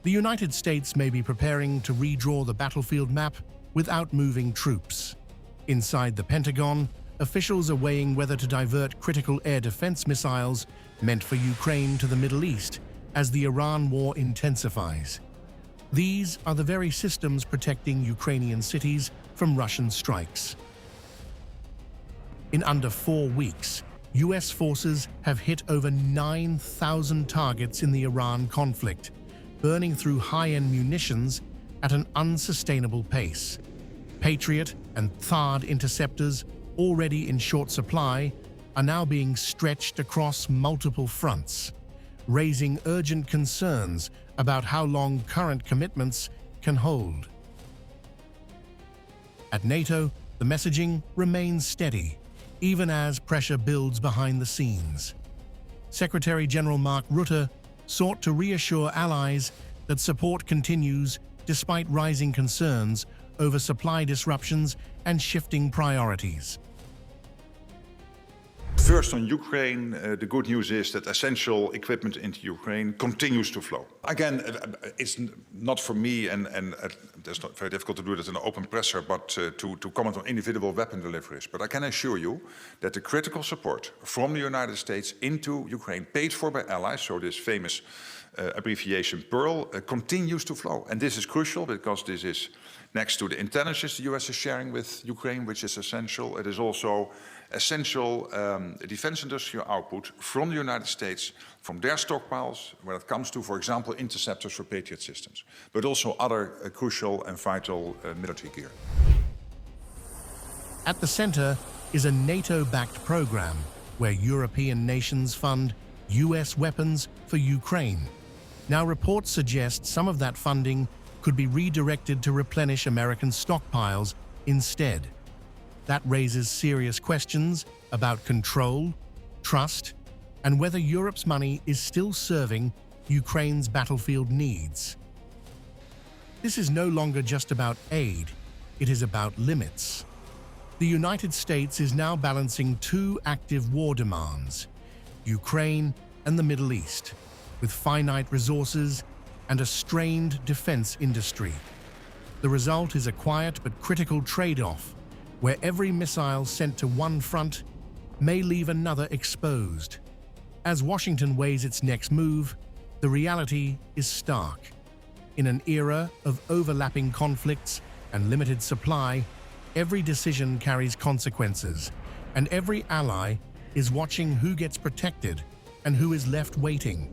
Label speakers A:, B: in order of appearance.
A: The United States may be preparing to redraw the battlefield map without moving troops. Inside the Pentagon, officials are weighing whether to divert critical air defense missiles meant for Ukraine to the Middle East as the Iran war intensifies. These are the very systems protecting Ukrainian cities from Russian strikes. In under 4 weeks, US forces have hit over 9,000 targets in the Iran conflict, burning through high-end munitions at an unsustainable pace. Patriot and THAAD interceptors, already in short supply, are now being stretched across multiple fronts, raising urgent concerns about how long current commitments can hold. At NATO, the messaging remains steady, even as pressure builds behind the scenes. Secretary General Mark Rutte sought to reassure allies that support continues despite rising concerns over supply disruptions and shifting priorities.
B: First, on Ukraine, the good news is that essential equipment into Ukraine continues to flow. Again, it's not for me, and it's not very difficult to do this in an open presser, but to comment on individual weapon deliveries. But I can assure you that the critical support from the United States into Ukraine, paid for by allies, so this famous abbreviation PEARL, continues to flow. And this is crucial because this is next to the intelligence the US is sharing with Ukraine, which is essential. It is also essential defense industrial output from the United States, from their stockpiles, when it comes to, for example, interceptors for Patriot systems, but also other crucial and vital military gear.
A: At the center is a NATO-backed program where European nations fund US weapons for Ukraine. Now, reports suggest some of that funding could be redirected to replenish American stockpiles instead. That raises serious questions about control, trust, and whether Europe's money is still serving Ukraine's battlefield needs. This is no longer just about aid, it is about limits. The United States is now balancing two active war demands, Ukraine and the Middle East, with finite resources and a strained defense industry. The result is a quiet but critical trade-off, where every missile sent to one front may leave another exposed. As Washington weighs its next move, the reality is stark. In an era of overlapping conflicts and limited supply, every decision carries consequences, and every ally is watching who gets protected and who is left waiting.